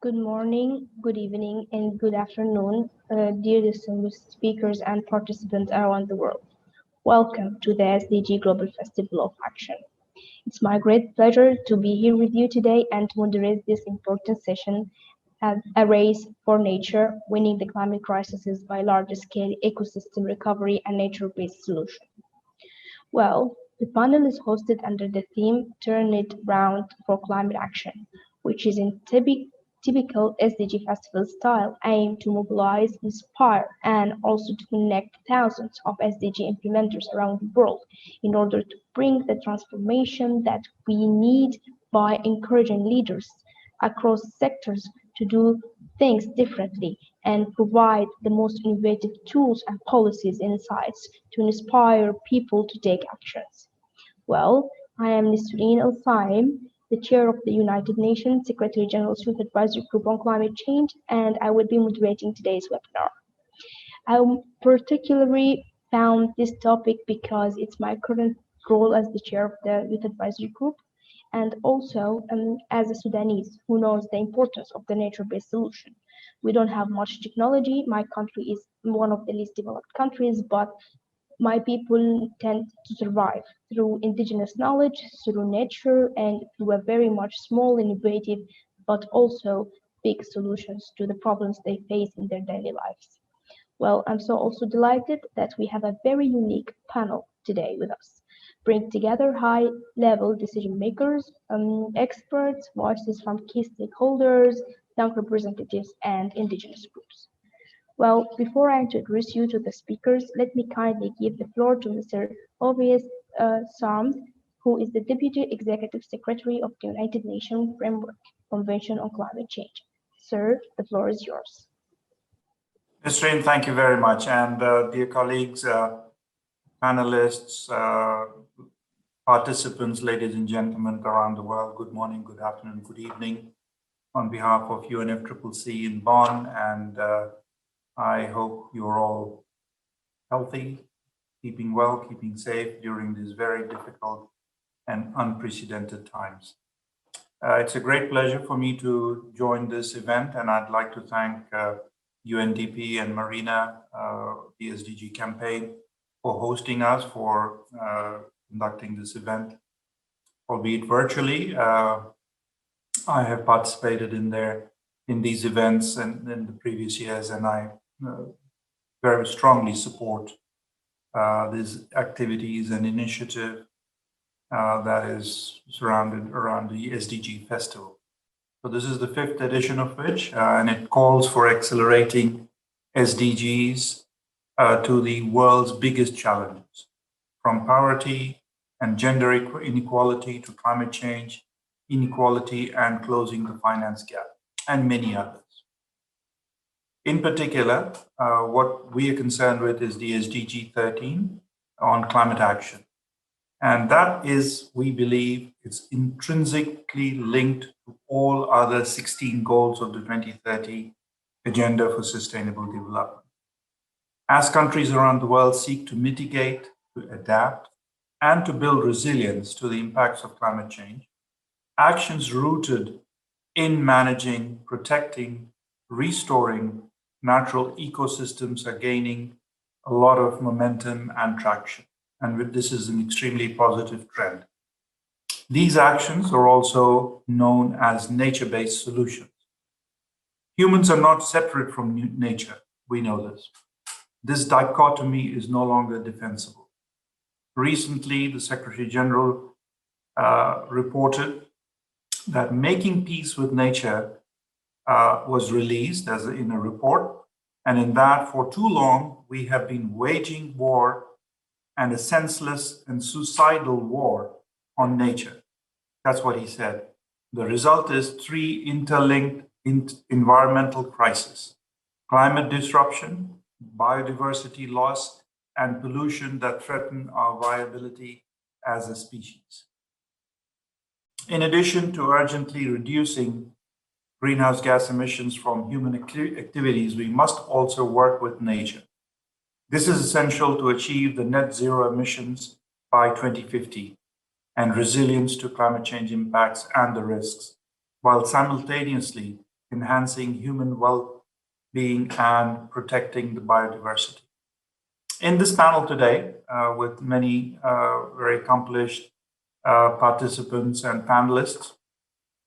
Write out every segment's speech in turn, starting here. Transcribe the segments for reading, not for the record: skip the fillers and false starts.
Good morning, good evening, and good afternoon, dear distinguished speakers and participants around the world. Welcome to the SDG Global Festival of Action. It's my great pleasure to be here with you today and to moderate this important session at a race for nature, winning the climate crisis by large-scale ecosystem recovery and nature-based solutions. Well, the panel is hosted under the theme Turn It Round for Climate Action, which is in typical SDG festival style, aimed to mobilize, inspire, and also to connect thousands of SDG implementers around the world in order to bring the transformation that we need by encouraging leaders across sectors to do things differently and provide the most innovative tools and policies and insights to inspire people to take actions. Well, I am Nisreen Al-Saim, the chair of the United Nations Secretary General's Youth Advisory Group on Climate Change, and I will be moderating today's webinar. I particularly found this topic because it's my current role as the chair of the Youth Advisory Group, and also as a Sudanese who knows the importance of the nature-based solution. We don't have much technology. My country is one of the least developed countries, but my people tend to survive through indigenous knowledge, through nature, and through a very much small, innovative, but also big solutions to the problems they face in their daily lives. Well, I'm so also delighted that we have a very unique panel today with us, bring together high-level decision makers, experts, voices from key stakeholders, young representatives, and indigenous groups. Well, before I introduce you to the speakers, let me kindly give the floor to Mr. Ovies Samd, who is the Deputy Executive Secretary of the United Nations Framework Convention on Climate Change. Sir, the floor is yours. Nisreen, thank you very much. And dear colleagues, panelists, participants, ladies and gentlemen around the world, good morning, good afternoon, good evening. On behalf of UNFCCC in Bonn, and I hope you're all healthy, keeping well, keeping safe during these very difficult and unprecedented times. It's a great pleasure for me to join this event, and I'd like to thank UNDP and Marina, the SDG campaign, for hosting us, for conducting this event, albeit virtually. I have participated in these events and in the previous years, and I very strongly support these activities and initiative that is surrounded around the SDG Festival. So this is the 5th edition of which, and it calls for accelerating SDGs to the world's biggest challenges, from poverty and gender inequality to climate change, inequality and closing the finance gap, and many others. In particular, what we are concerned with is the SDG 13 on climate action. And that is, we believe, it's intrinsically linked to all other 16 goals of the 2030 Agenda for Sustainable Development. As countries around the world seek to mitigate, to adapt, and to build resilience to the impacts of climate change, actions rooted in managing, protecting, restoring natural ecosystems are gaining a lot of momentum and traction. And this is an extremely positive trend. These actions are also known as nature-based solutions. Humans are not separate from nature. We know this. This dichotomy is no longer defensible. Recently, the Secretary General reported that making peace with nature was released in a report. And in that, for too long, we have been waging war, and a senseless and suicidal war on nature. That's what he said. The result is 3 interlinked environmental crises: climate disruption, biodiversity loss, and pollution that threaten our viability as a species. In addition to urgently reducing greenhouse gas emissions from human activities, we must also work with nature. This is essential to achieve the net zero emissions by 2050 and resilience to climate change impacts and the risks, while simultaneously enhancing human well-being, and protecting the biodiversity. In this panel today, with many very accomplished participants and panelists,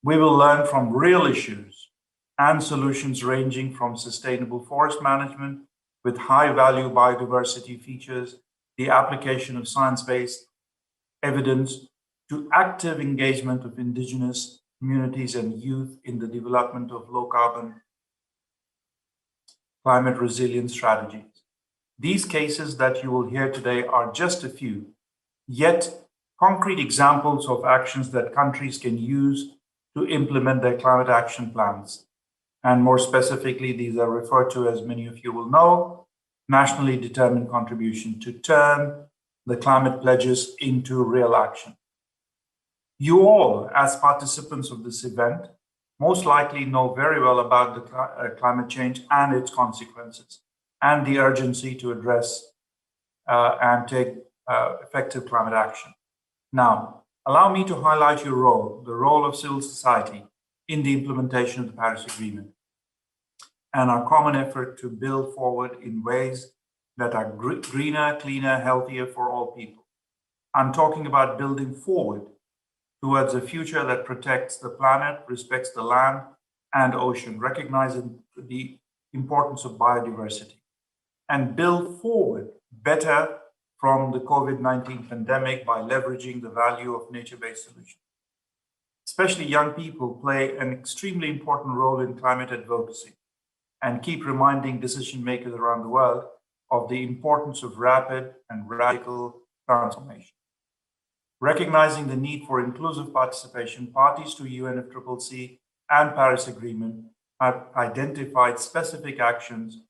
we will learn from real issues and solutions ranging from sustainable forest management with high-value biodiversity features, the application of science-based evidence, to active engagement of indigenous communities and youth in the development of low-carbon climate resilience strategies. These cases that you will hear today are just a few, yet concrete examples of actions that countries can use to implement their climate action plans. And more specifically, these are referred to, as many of you will know, nationally determined contribution to turn the climate pledges into real action. You all, as participants of this event, most likely know very well about the climate change and its consequences, and the urgency to address and take effective climate action. Now, allow me to highlight your role, the role of civil society in the implementation of the Paris Agreement, and our common effort to build forward in ways that are greener, cleaner, healthier for all people. I'm talking about building forward towards a future that protects the planet, respects the land and ocean, recognizing the importance of biodiversity, and build forward better from the COVID-19 pandemic by leveraging the value of nature-based solutions. Especially young people play an extremely important role in climate advocacy and keep reminding decision makers around the world of the importance of rapid and radical transformation. Recognizing the need for inclusive participation, parties to UNFCCC and Paris Agreement have identified specific actions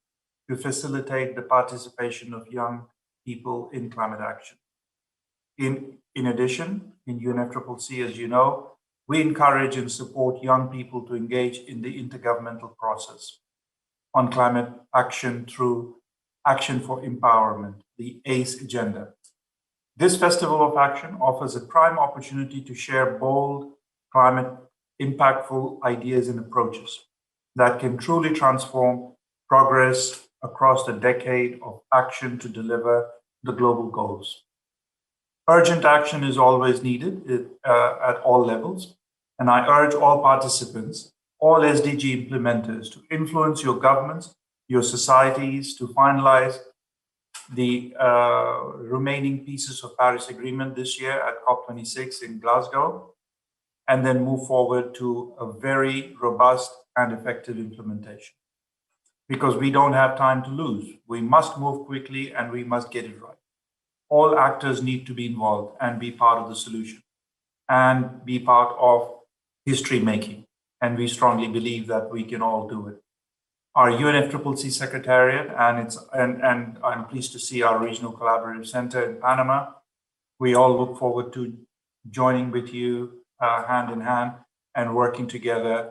to facilitate the participation of young people in climate action. In addition, in UNFCCC, as you know, we encourage and support young people to engage in the intergovernmental process on climate action through Action for Empowerment, the ACE agenda. This Festival of Action offers a prime opportunity to share bold, climate impactful ideas and approaches that can truly transform progress across the decade of action to deliver the global goals. Urgent action is always needed at all levels, and I urge all participants, all SDG implementers, to influence your governments, your societies, to finalize the remaining pieces of Paris Agreement this year at COP26 in Glasgow, and then move forward to a very robust and effective implementation. Because we don't have time to lose. We must move quickly and we must get it right. All actors need to be involved and be part of the solution and be part of history making. And we strongly believe that we can all do it. Our UNFCCC Secretariat, and I'm pleased to see our Regional Collaborative Center in Panama. We all look forward to joining with you hand in hand and working together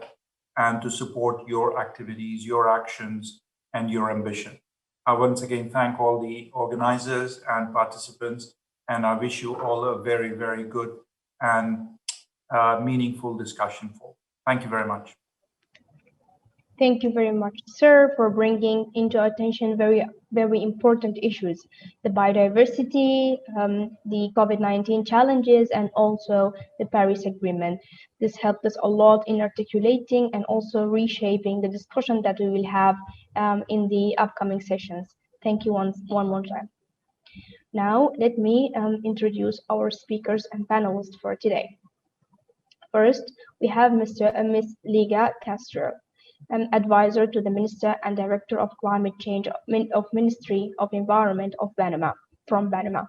and to support your activities, your actions, and your ambition. I once again thank all the organizers and participants, and I wish you all a very, very good and meaningful discussion forward. Thank you very much. Thank you very much, sir, for bringing into attention very important issues, the biodiversity, the COVID-19 challenges, and also the Paris Agreement. This helped us a lot in articulating and also reshaping the discussion that we will have in the upcoming sessions. Thank you one more time. Now, let me introduce our speakers and panelists for today. First, we have Mr. and Ms. Liga Castro, an advisor to the Minister and Director of Climate Change of Ministry of Environment of Panama, from Panama.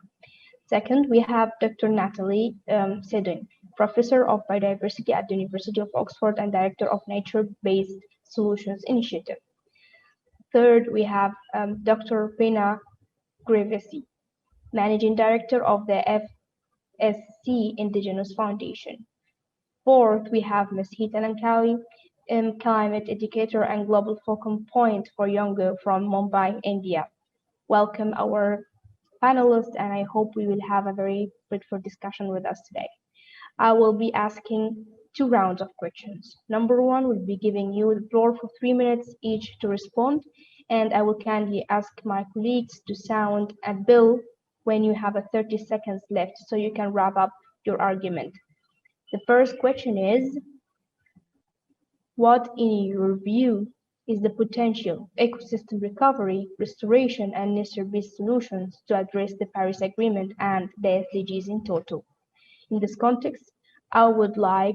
Second, we have Dr. Natalie Sedin, Professor of Biodiversity at the University of Oxford and Director of Nature-Based Solutions Initiative. Third, we have Dr. Pena Grevesi, Managing Director of the FSC Indigenous Foundation. Fourth, we have Ms. Hita Lankali, climate educator and global focal point for Younger from Mumbai, India. Welcome our panelists, and I hope we will have a very fruitful discussion with us today. I will be asking two rounds of questions. Number one will be giving you the floor for 3 minutes each to respond, and I will kindly ask my colleagues to sound a bell when you have 30 seconds left so you can wrap up your argument. The first question is, what, in your view, is the potential ecosystem recovery, restoration, and nature-based solutions to address the Paris Agreement and the SDGs in total? In this context, I would like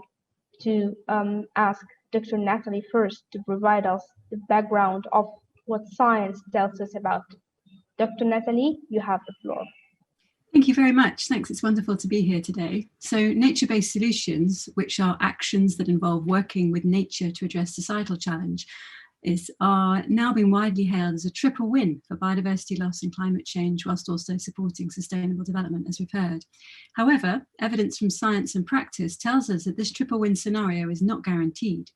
to ask Dr. Natalie first to provide us the background of what science tells us about. Dr. Natalie, you have the floor. Thank you very much. Thanks. It's wonderful to be here today. So nature-based solutions, which are actions that involve working with nature to address societal challenge, are now being widely hailed as a triple win for biodiversity loss and climate change, whilst also supporting sustainable development, as we've heard. However, evidence from science and practice tells us that this triple win scenario is not guaranteed.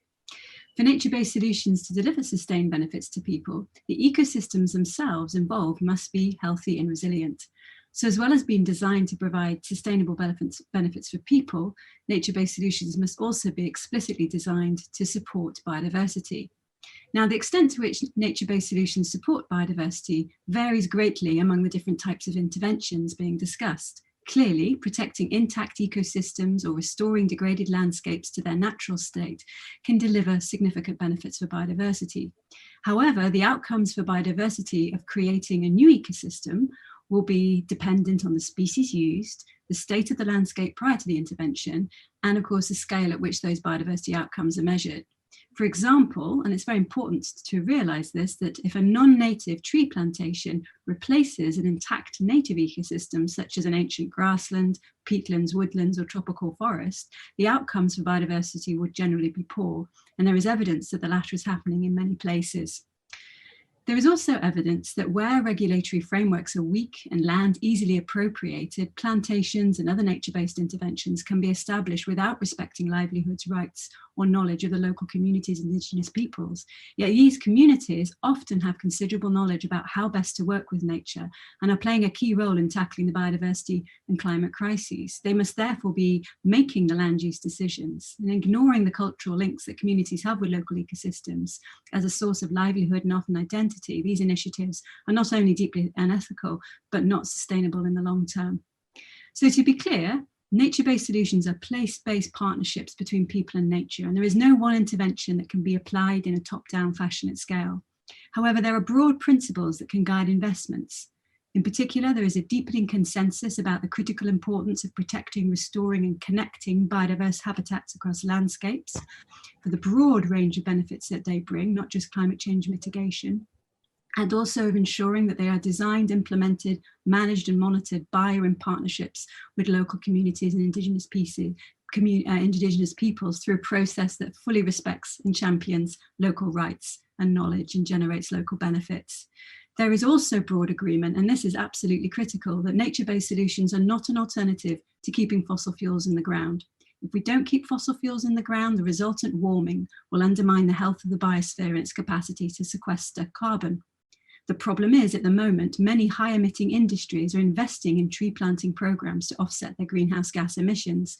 For nature-based solutions to deliver sustained benefits to people, the ecosystems themselves involved must be healthy and resilient. So as well as being designed to provide sustainable benefits for people, nature-based solutions must also be explicitly designed to support biodiversity. Now, the extent to which nature-based solutions support biodiversity varies greatly among the different types of interventions being discussed. Clearly, protecting intact ecosystems or restoring degraded landscapes to their natural state can deliver significant benefits for biodiversity. However, the outcomes for biodiversity of creating a new ecosystem will be dependent on the species used, the state of the landscape prior to the intervention, and of course the scale at which those biodiversity outcomes are measured. For example, and it's very important to realise this, that if a non-native tree plantation replaces an intact native ecosystem, such as an ancient grassland, peatlands, woodlands, or tropical forest, the outcomes for biodiversity would generally be poor, and there is evidence that the latter is happening in many places. There is also evidence that where regulatory frameworks are weak and land easily appropriated, plantations and other nature-based interventions can be established without respecting livelihoods, rights, or knowledge of the local communities and indigenous peoples. Yet these communities often have considerable knowledge about how best to work with nature and are playing a key role in tackling the biodiversity and climate crises. They must therefore be making the land use decisions and ignoring the cultural links that communities have with local ecosystems as a source of livelihood and often identity. These initiatives are not only deeply unethical, but not sustainable in the long term. So to be clear, nature-based solutions are place-based partnerships between people and nature, and there is no one intervention that can be applied in a top-down fashion at scale. However, there are broad principles that can guide investments. In particular, there is a deepening consensus about the critical importance of protecting, restoring, and connecting biodiverse habitats across landscapes for the broad range of benefits that they bring, not just climate change mitigation, and also of ensuring that they are designed, implemented, managed and monitored by or in partnerships with local communities and indigenous peoples through a process that fully respects and champions local rights and knowledge and generates local benefits. There is also broad agreement, and this is absolutely critical, that nature-based solutions are not an alternative to keeping fossil fuels in the ground. If we don't keep fossil fuels in the ground, the resultant warming will undermine the health of the biosphere and its capacity to sequester carbon. The problem is, at the moment, many high-emitting industries are investing in tree planting programs to offset their greenhouse gas emissions.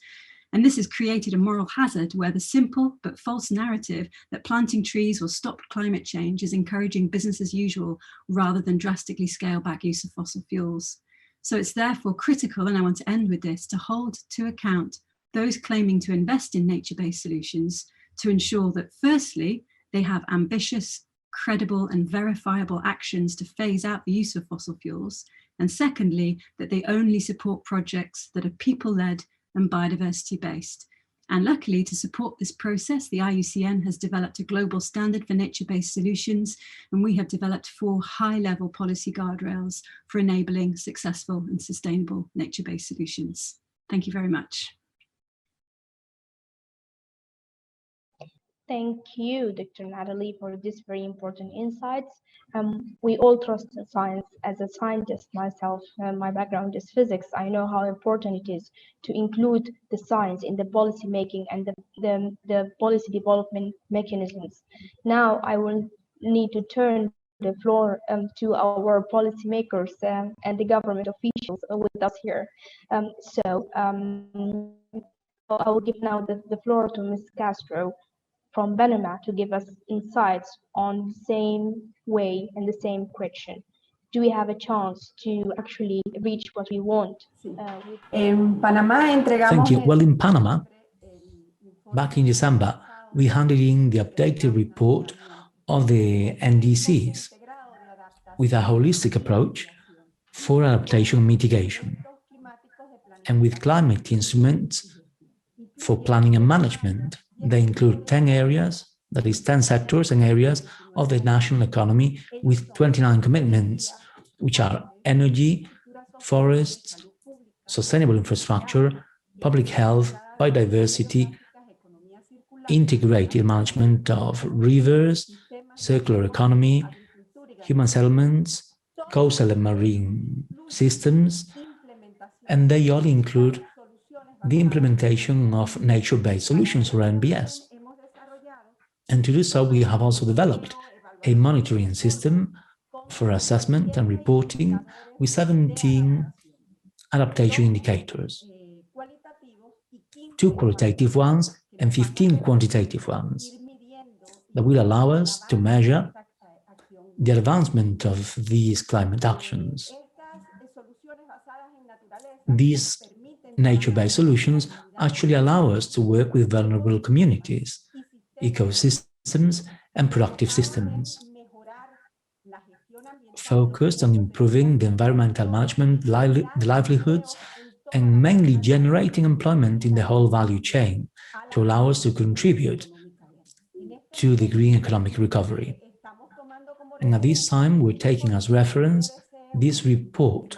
And this has created a moral hazard where the simple but false narrative that planting trees will stop climate change is encouraging business as usual rather than drastically scale back use of fossil fuels. So it's therefore critical, and I want to end with this, to hold to account those claiming to invest in nature-based solutions to ensure that firstly, they have ambitious, credible and verifiable actions to phase out the use of fossil fuels, and secondly, that they only support projects that are people-led and biodiversity based. And luckily, to support this process, the IUCN has developed a global standard for nature-based solutions, and we have developed 4 high-level policy guardrails for enabling successful and sustainable nature-based solutions. Thank you very much. Thank you, Dr. Natalie, for this very important insights. We all trust in science. As a scientist myself, my background is physics. I know how important it is to include the science in the policy making and the policy development mechanisms. Now I will need to turn the floor to our policymakers and the government officials with us here. I will give now the floor to Ms. Castro from Panama to give us insights on the same way and the same question. Do we have a chance to actually reach what we want? Thank you. Well, in Panama, back in December, we handed in the updated report of the NDCs with a holistic approach for adaptation and mitigation, and with climate instruments for planning and management. They include 10 areas, that is 10 sectors and areas of the national economy with 29 commitments, which are energy, forests, sustainable infrastructure, public health, biodiversity, integrated management of rivers, circular economy, human settlements, coastal and marine systems, and they all include the implementation of nature-based solutions, or NBS. And to do so, we have also developed a monitoring system for assessment and reporting with 17 adaptation indicators, 2 qualitative ones and 15 quantitative ones, that will allow us to measure the advancement of these climate actions. These nature-based solutions actually allow us to work with vulnerable communities, ecosystems, and productive systems, focused on improving the environmental management, the livelihoods, and mainly generating employment in the whole value chain to allow us to contribute to the green economic recovery. And at this time, we're taking as reference this report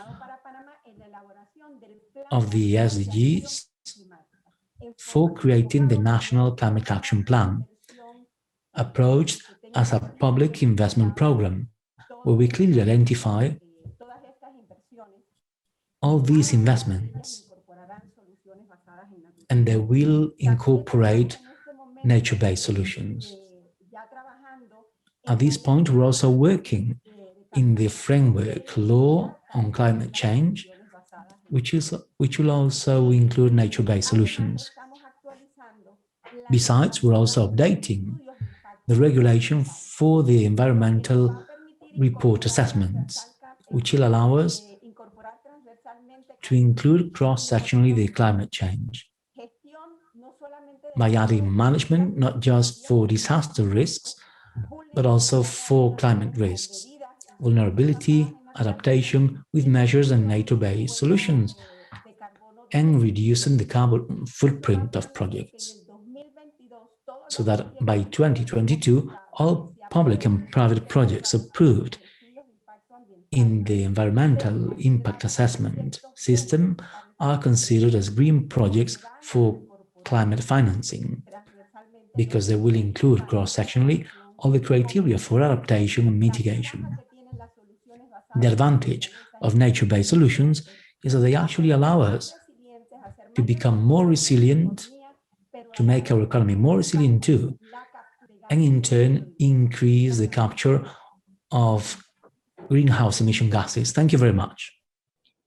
of the SDGs for creating the National Climate Action Plan, approached as a public investment program, where we clearly identify all these investments, and they will incorporate nature-based solutions. At this point, we're also working in the framework law on climate change, which will also include nature-based solutions. Besides, we're also updating the regulation for the environmental report assessments, which will allow us to include cross-sectionally the climate change by adding management not just for disaster risks, but also for climate risks, vulnerability, adaptation with measures and nature-based solutions, and reducing the carbon footprint of projects, so that by 2022, all public and private projects approved in the environmental impact assessment system are considered as green projects for climate financing, because they will include cross-sectionally all the criteria for adaptation and mitigation. The advantage of nature-based solutions is that they actually allow us to become more resilient, to make our economy more resilient too, and in turn increase the capture of greenhouse emission gases. Thank you very much.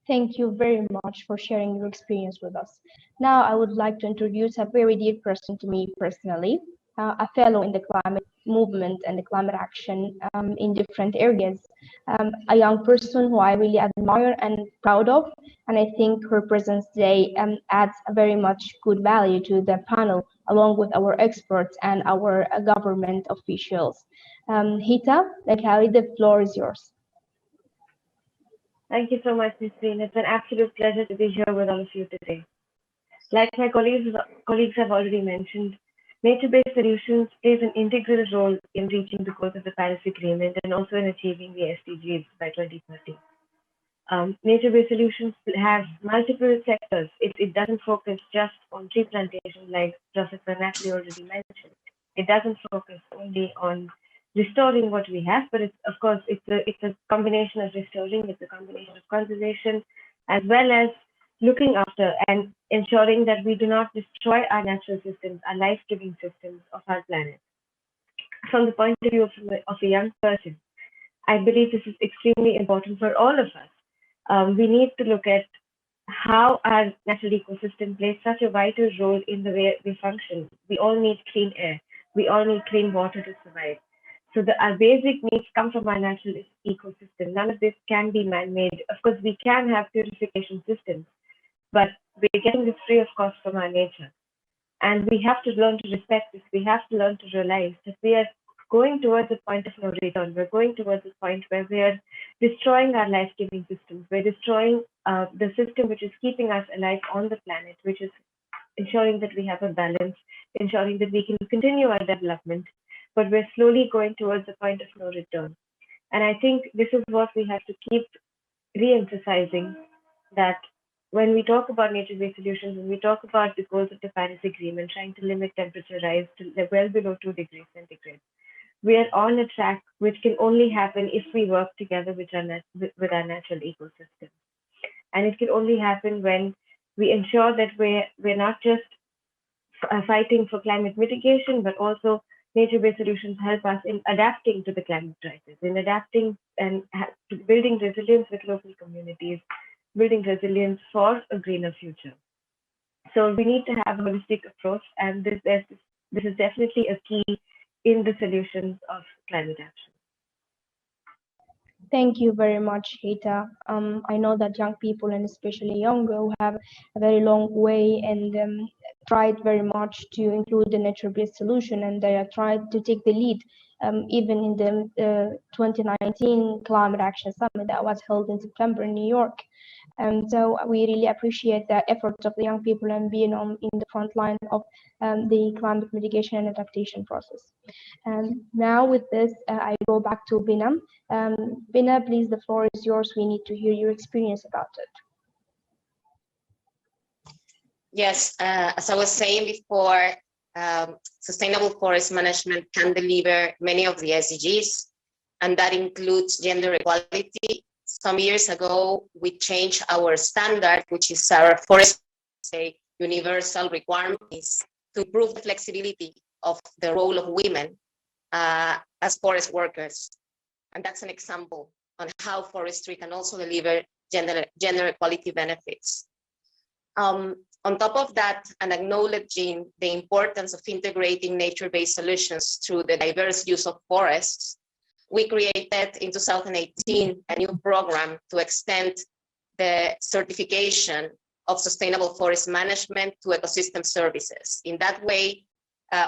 Thank you very much for sharing your experience with us. Now I would like to introduce a very dear person to me personally, a fellow in the climate movement and the climate action in different areas, a young person who I really admire and proud of, and I think her presence today adds a very much good value to the panel, along with our experts and our government officials. Hita Lekali, the floor is yours. Thank you so much, Ms. Green. It's an absolute pleasure to be here with all of you today. Like my colleagues have already mentioned, nature-based solutions plays an integral role in reaching the goals of the Paris Agreement and also in achieving the SDGs by 2030. Nature-based solutions have multiple sectors. It doesn't focus just on tree plantation, like Professor Natalie already mentioned. It doesn't focus only on restoring what we have, but it's a combination of restoring, it's a combination of conservation, as well as looking after and ensuring that we do not destroy our natural systems, our life-giving systems of our planet. From the point of view of a young person, I believe this is extremely important for all of us. We need to look at how our natural ecosystem plays such a vital role in the way we function. We all need clean air. We all need clean water to survive. So our basic needs come from our natural ecosystem. None of this can be man-made. Of course, we can have purification systems, but we're getting this free of cost from our nature. And we have to learn to respect this. We have to learn to realize that we are going towards a point of no return. We're going towards a point where we are destroying our life-giving systems. We're destroying the system which is keeping us alive on the planet, which is ensuring that we have a balance, ensuring that we can continue our development, but we're slowly going towards a point of no return. And I think this is what we have to keep re-emphasizing, that when we talk about nature-based solutions, when we talk about the goals of the Paris Agreement, trying to limit temperature rise to well below 2 degrees centigrade, we are on a track which can only happen if we work together with our natural ecosystem. And it can only happen when we ensure that we're not just fighting for climate mitigation, but also nature-based solutions help us in adapting to the climate crisis, in adapting and building resilience with local communities, building resilience for a greener future. So we need to have a holistic approach, and this is definitely a key in the solutions of climate action. Thank you very much, Heta. I know that young people, and especially younger, who have a very long way and tried very much to include the nature-based solution, and they are trying to take the lead, even in the 2019 Climate Action Summit that was held in September in New York. And so we really appreciate the efforts of the young people and being in the front line of the climate mitigation and adaptation process. And now with this, I go back to Bina. Bina, please, the floor is yours. We need to hear your experience about it. Yes, as I was saying before, sustainable forest management can deliver many of the SDGs, and that includes gender equality. Some years ago, we changed our standard, which is our forest universal requirements, to improve the flexibility of the role of women as forest workers. And that's an example on how forestry can also deliver gender equality benefits. On top of that, and acknowledging the importance of integrating nature-based solutions through the diverse use of forests, we created in 2018 a new program to extend the certification of sustainable forest management to ecosystem services. In that way,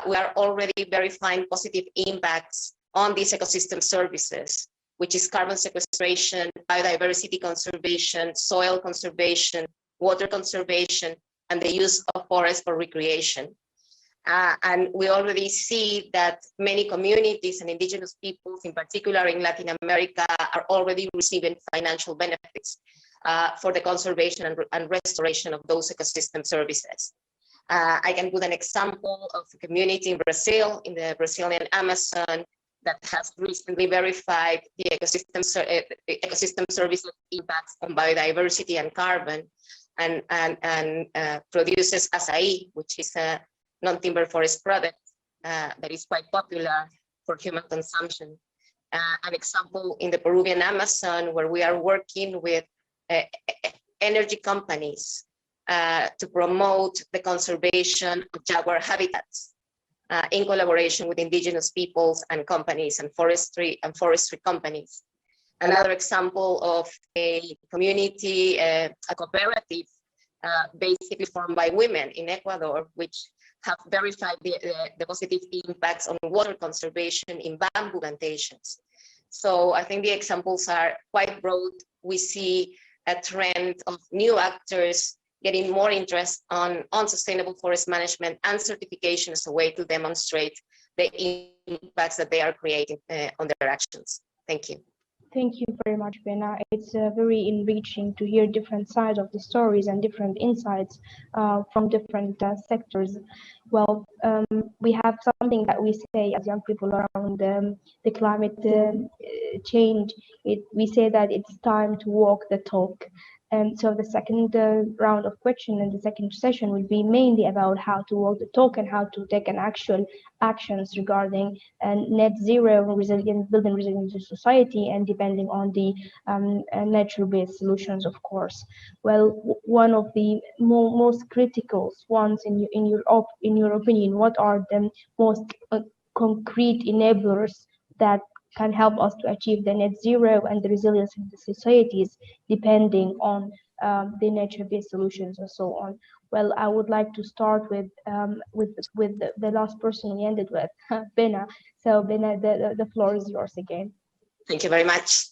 we are already verifying positive impacts on these ecosystem services, which is carbon sequestration, biodiversity conservation, soil conservation, water conservation, and the use of forests for recreation. And we already see that many communities and indigenous peoples, in particular in Latin America, are already receiving financial benefits for the conservation and restoration of those ecosystem services. I can put an example of a community in Brazil, in the Brazilian Amazon, that has recently verified the ecosystem services impacts on biodiversity and carbon, and produces acai, which is a non-timber forest product that is quite popular for human consumption. An example in the Peruvian Amazon, where we are working with energy companies to promote the conservation of jaguar habitats in collaboration with indigenous peoples and companies and forestry companies. Another example of a community, a cooperative, basically formed by women in Ecuador, which have verified the positive impacts on water conservation in bamboo plantations. So I think the examples are quite broad. We see a trend of new actors getting more interest on sustainable forest management and certification as a way to demonstrate the impacts that they are creating on their actions. Thank you. Thank you very much, Bena. It's very enriching to hear different sides of the stories and different insights from different sectors. Well, we have something that we say as young people around the climate change. We say that it's time to walk the talk. And so the second round of question and the second session will be mainly about how to walk the talk and how to take an actual actions regarding net zero resilient, building resilient society, and depending on the natural-based solutions, of course. Well, one of the most critical ones in your opinion, what are the most concrete enablers that can help us to achieve the net zero and the resilience of the societies depending on the nature-based solutions and so on. Well, I would like to start with the last person we ended with, Bena. So Bena, the floor is yours again. Thank you very much.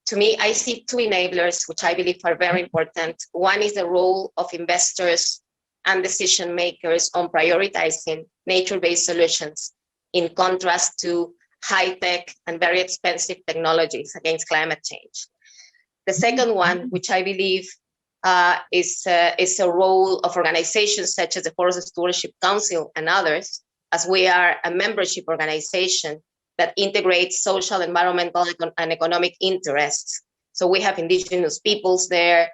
To me, I see two enablers, which I believe are very important. One is the role of investors and decision makers on prioritizing nature-based solutions in contrast to high-tech and very expensive technologies against climate change. The second one, which I believe is a role of organizations such as the Forest Stewardship Council and others, as we are a membership organization that integrates social, environmental, and economic interests. So we have indigenous peoples there,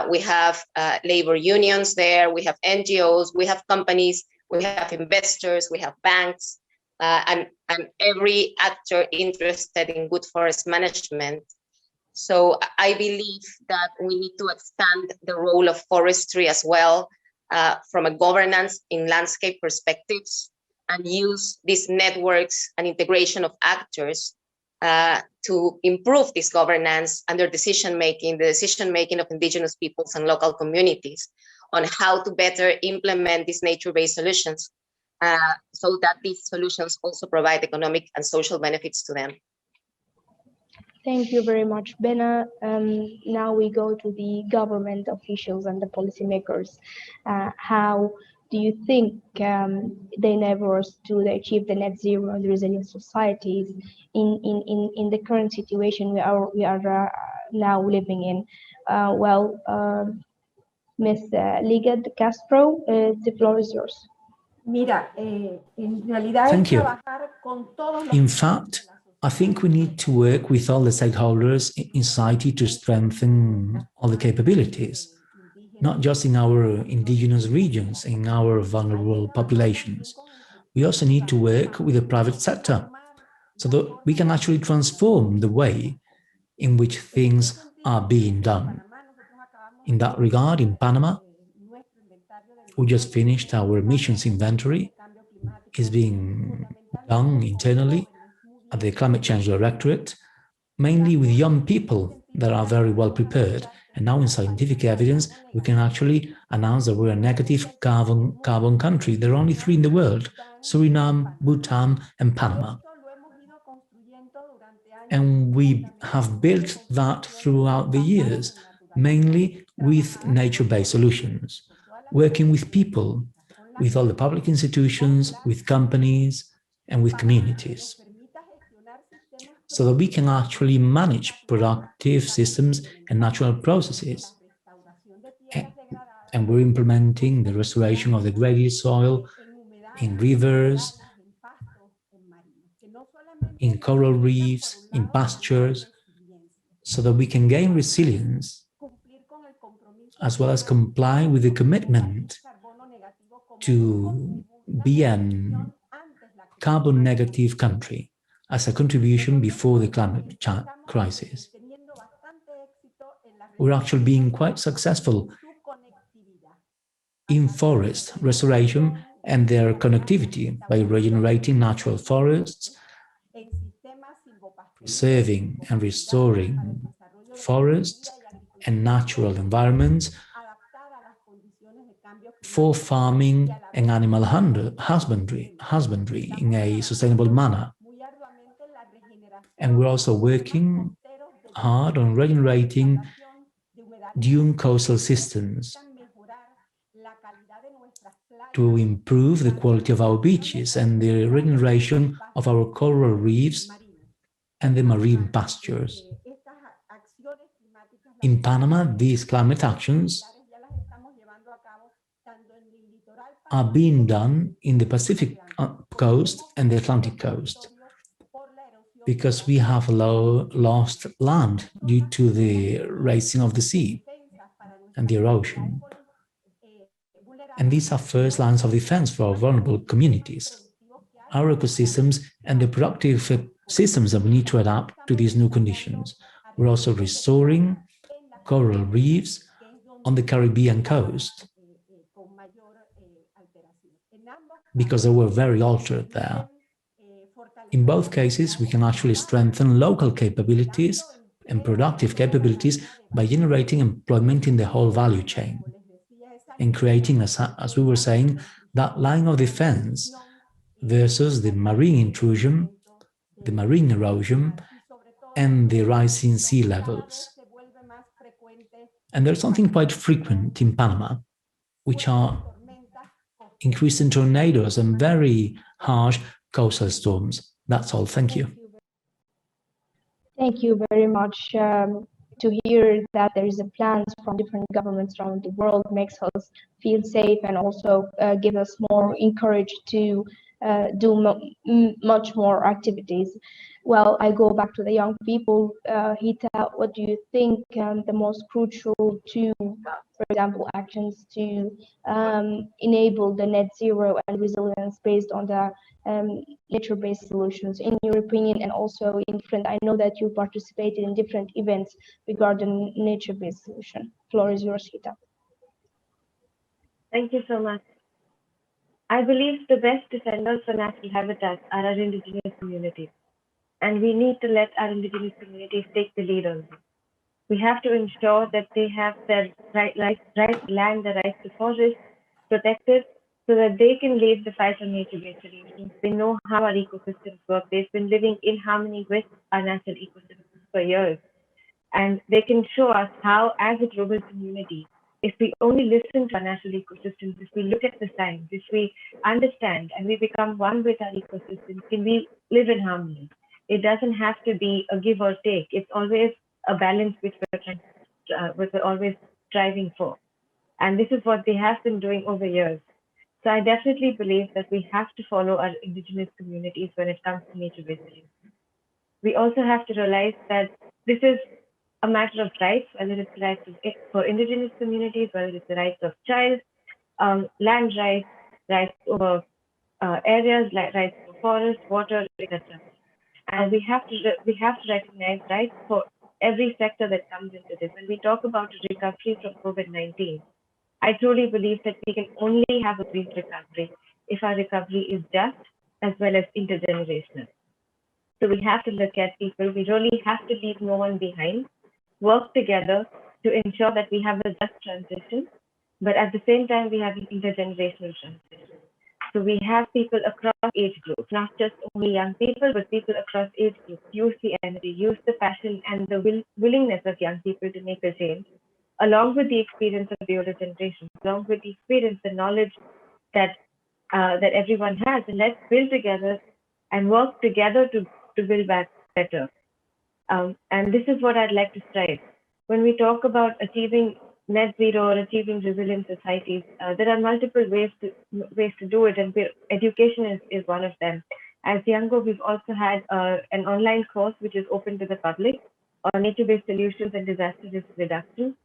we have labor unions there, we have NGOs, we have companies, we have investors, we have banks, and every actor interested in good forest management. So I believe that we need to expand the role of forestry as well from a governance in landscape perspectives, and use these networks and integration of actors to improve this governance and their decision-making, the decision-making of indigenous peoples and local communities on how to better implement these nature-based solutions so that these solutions also provide economic and social benefits to them. Thank you very much, Bena. Now we go to the government officials and the policymakers. How do you think the enablers to achieve the net zero and the resilient societies in the current situation we are now living in? Ms. Liga de Castro, the floor is yours. Thank you. In fact, I think we need to work with all the stakeholders in society to strengthen all the capabilities, not just in our indigenous regions, in our vulnerable populations. We also need to work with the private sector so that we can actually transform the way in which things are being done. In that regard, in Panama, we just finished our emissions inventory. It's being done internally at the Climate Change Directorate, mainly with young people that are very well prepared. And now in scientific evidence, we can actually announce that we're a negative carbon country. There are only 3 in the world: Suriname, Bhutan, and Panama. And we have built that throughout the years, mainly with nature-based solutions, working with people, with all the public institutions, with companies, and with communities, so that we can actually manage productive systems and natural processes. And we're implementing the restoration of degraded soil in rivers, in coral reefs, in pastures, so that we can gain resilience, as well as comply with the commitment to be an carbon negative country as a contribution before the climate crisis. We're actually being quite successful in forest restoration and their connectivity by regenerating natural forests, preserving and restoring forests and natural environments for farming and animal husbandry in a sustainable manner. And we're also working hard on regenerating dune coastal systems to improve the quality of our beaches and the regeneration of our coral reefs and the marine pastures. In Panama, these climate actions are being done in the Pacific coast and the Atlantic coast, because we have lost land due to the raising of the sea. and the erosion. And these are first lines of defense for vulnerable communities. Our ecosystems and the productive systems that we need to adapt to these new conditions. We're also restoring coral reefs on the Caribbean coast because they were very altered there. In both cases, we can actually strengthen local capabilities and productive capabilities by generating employment in the whole value chain and creating, as we were saying, that line of defense versus the marine intrusion, the marine erosion, and the rising sea levels. And there's something quite frequent in Panama, which are increasing tornadoes and very harsh coastal storms. That's all. Thank you. Thank you very much. To hear that there is a plans from different governments around the world makes us feel safe and also give us more encouraged to do much more activities. Well, I go back to the young people. Hita, what do you think the most crucial to, for example, actions to enable the net zero and resilience based on the nature-based solutions, in your opinion, and also in different, I know that you participated in different events regarding nature-based solution. Floor is yours, Hita. Thank you so much. I believe the best defenders for natural habitats are our indigenous communities, and we need to let our indigenous communities take the lead on this. We have to ensure that they have their right land, the right to forest protected, so that they can lead the fight on nature-based solutions. They know how our ecosystems work. They've been living in harmony with our natural ecosystems for years. And they can show us how, as a global community, if we only listen to our natural ecosystems, if we look at the science, if we understand and we become one with our ecosystems, can we live in harmony? It doesn't have to be a give or take. It's always a balance which we're always striving for. And this is what they have been doing over years. So I definitely believe that we have to follow our indigenous communities when it comes to nature-based solutions. We also have to realize that this is a matter of rights, whether it's the rights for indigenous communities, whether it's the rights of child, land rights, rights over areas, rights for forest, water, etc. And we have to recognize rights for every sector that comes into this. When we talk about recovery from COVID-19, I truly believe that we can only have a green recovery if our recovery is just as well as intergenerational. So we have to look at people. We really have to leave no one behind, work together to ensure that we have a just transition, but at the same time, we have an intergenerational transition. So we have people across age groups, not just only young people, but people across age groups. Use the energy, use the passion and the willingness of young people to make a change, along with the experience of the older generation, along with the experience, the knowledge that that everyone has, and let's build together and work together to build back better. And this is what I'd like to strive. When we talk about achieving net zero or achieving resilient societies, there are multiple ways to do it, and education is one of them. As Yango, we've also had an online course which is open to the public on nature-based solutions and disaster risk reduction,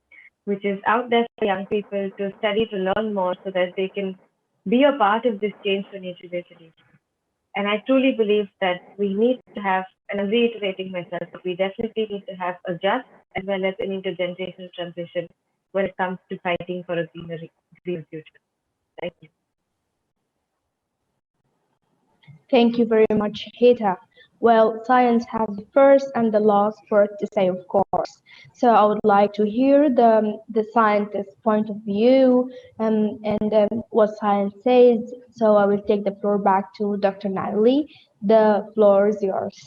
which is out there for young people to study, to learn more, so that they can be a part of this change for nature-based solutions. And I truly believe that we need to have, and I'm reiterating myself, but we definitely need to have a just as well as an intergenerational transition when it comes to fighting for a greener future. Thank you. Thank you very much, Hita. Well, science has the first and the last word to say, of course. So I would like to hear the scientist's point of view and what science says. So I will take the floor back to Dr. Natalie. The floor is yours.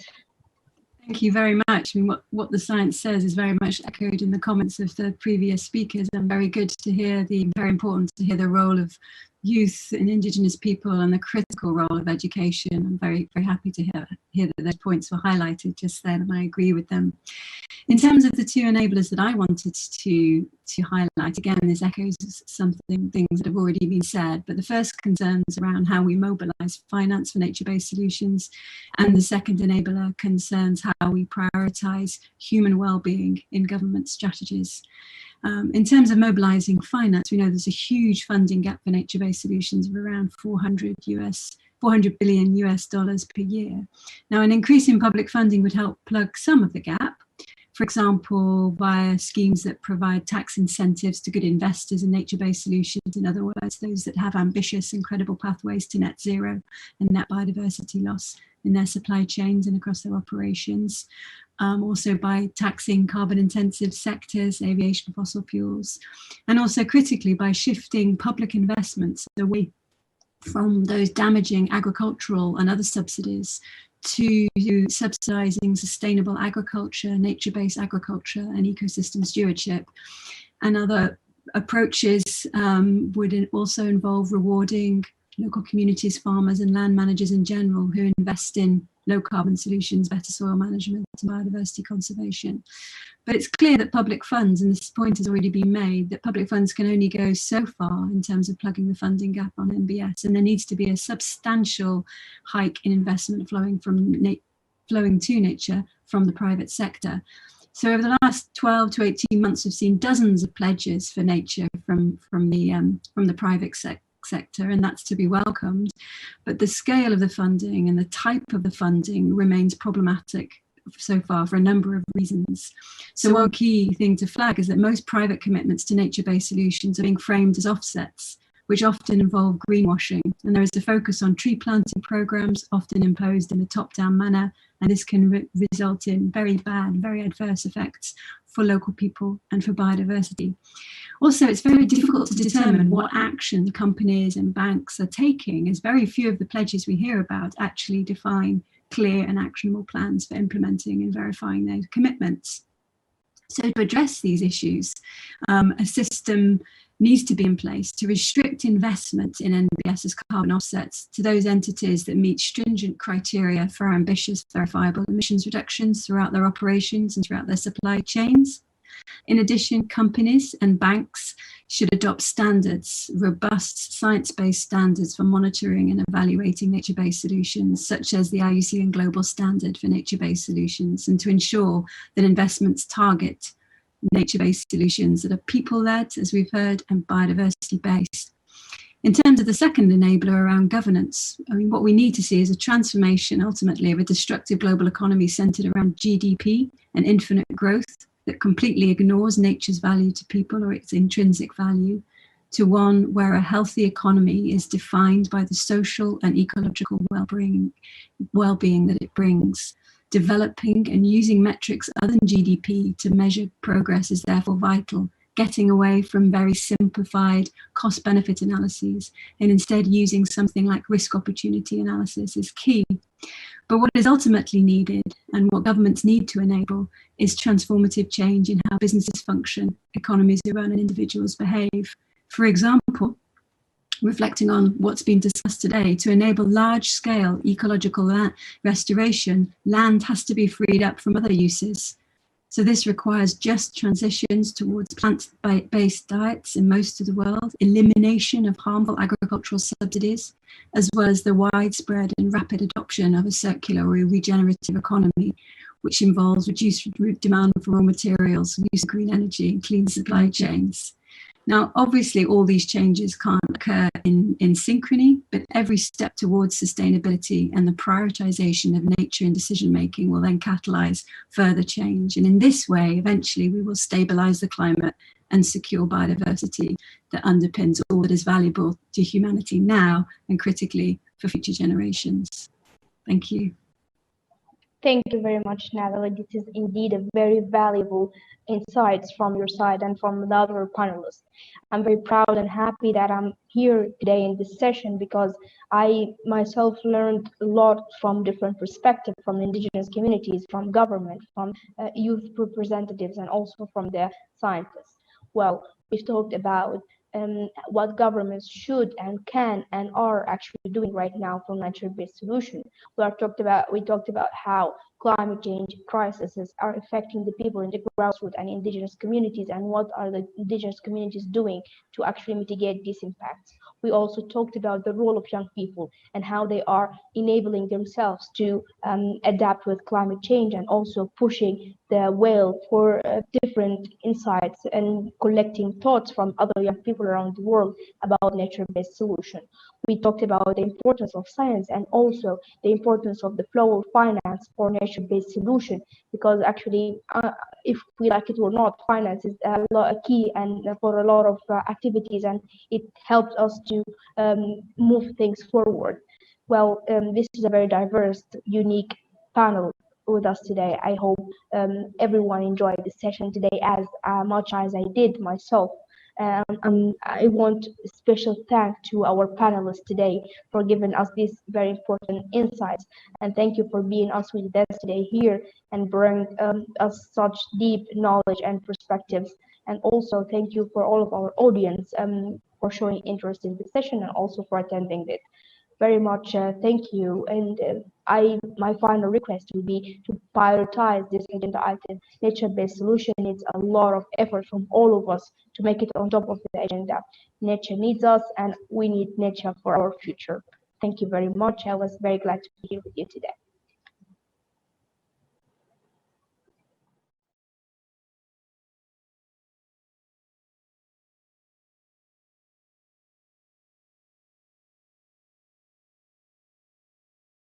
Thank you very much. I mean, what the science says is very much echoed in the comments of the previous speakers, and very good to hear very important to hear the role of youth and Indigenous people and the critical role of education. I'm very, very happy to hear that those points were highlighted just then, and I agree with them. In terms of the two enablers that I wanted to highlight, again, this echoes things that have already been said, but the first concerns around how we mobilise finance for nature-based solutions, and the second enabler concerns how we prioritise human well-being in government strategies. In terms of mobilizing finance, we know there's a huge funding gap for nature-based solutions of around 400 billion US dollars per year. Now, an increase in public funding would help plug some of the gap, for example, via schemes that provide tax incentives to good investors in nature-based solutions. In other words, those that have ambitious and credible pathways to net zero and net biodiversity loss in their supply chains and across their operations. Also by taxing carbon-intensive sectors, aviation, fossil fuels, and also critically by shifting public investments away from those damaging agricultural and other subsidies to subsidizing sustainable agriculture, nature-based agriculture, and ecosystem stewardship. And other approaches would also involve rewarding local communities, farmers, and land managers in general who invest in low carbon solutions, better soil management, and biodiversity conservation. But it's clear that public funds, and this point has already been made, that public funds can only go so far in terms of plugging the funding gap on NBS, and there needs to be a substantial hike in investment flowing to nature from the private sector. So over the last 12 to 18 months, we've seen dozens of pledges for nature from the private sector, and that's to be welcomed. But the scale of the funding and the type of the funding remains problematic so far for a number of reasons. So one key thing to flag is that most private commitments to nature-based solutions are being framed as offsets, which often involve greenwashing. And there is a focus on tree planting programs, often imposed in a top-down manner, and this can result in very bad, very adverse effects for local people and for biodiversity. Also, it's very difficult to determine what action companies and banks are taking, as very few of the pledges we hear about actually define clear and actionable plans for implementing and verifying those commitments. So to address these issues, a system needs to be in place to restrict investment in NBS's carbon offsets to those entities that meet stringent criteria for ambitious, verifiable emissions reductions throughout their operations and throughout their supply chains. In addition, companies and banks should adopt standards, robust science-based standards for monitoring and evaluating nature-based solutions, such as the IUCN Global Standard for Nature-Based Solutions, and to ensure that investments target nature-based solutions that are people-led, as we've heard, and biodiversity-based. In terms of the second enabler around governance, I mean, what we need to see is a transformation, ultimately, of a destructive global economy centered around GDP and infinite growth that completely ignores nature's value to people or its intrinsic value, to one where a healthy economy is defined by the social and ecological well-being that it brings. Developing and using metrics other than GDP to measure progress is therefore vital, getting away from very simplified cost-benefit analyses and instead using something like risk-opportunity analysis is key. But what is ultimately needed and what governments need to enable is transformative change in how businesses function, economies are run, and individuals behave. For example, reflecting on what's been discussed today, to enable large-scale ecological restoration, land has to be freed up from other uses. So this requires just transitions towards plant-based diets in most of the world, elimination of harmful agricultural subsidies, as well as the widespread and rapid adoption of a circular or regenerative economy, which involves reduced demand for raw materials, use of green energy, and clean supply chains. Now, obviously, all these changes can't occur in synchrony, but every step towards sustainability and the prioritization of nature in decision-making will then catalyze further change. And in this way, eventually, we will stabilize the climate and secure biodiversity that underpins all that is valuable to humanity now and critically for future generations. Thank you. Thank you very much, Natalie. This is indeed a very valuable insights from your side and from the other panelists. I'm very proud and happy that I'm here today in this session because I myself learned a lot from different perspectives, from indigenous communities, from government, from youth representatives, and also from the scientists. Well, we've talked about what governments should and can and are actually doing right now for nature-based solutions. We talked about how climate change crises are affecting the people in the grassroots and indigenous communities, and what are the indigenous communities doing to actually mitigate these impacts. We also talked about the role of young people and how they are enabling themselves to adapt with climate change and also pushing the will for different insights and collecting thoughts from other young people around the world about nature-based solution. We talked about the importance of science and also the importance of the flow of finance for nature-based solution, because actually, if we like it or not, finance is a key and for a lot of activities, and it helps us to move things forward. Well, this is a very diverse, unique panel with us today. I hope everyone enjoyed the session today as much as I did myself. I want a special thank to our panelists today for giving us these very important insights, and thank you for being us with us today here and bring us such deep knowledge and perspectives. And also thank you for all of our audience for showing interest in the session and also for attending it. Very much thank you. And my final request will be to prioritize this agenda item. Nature-based solution needs a lot of effort from all of us to make it on top of the agenda. Nature needs us, and we need nature for our future. Thank you very much. I was very glad to be here with you today.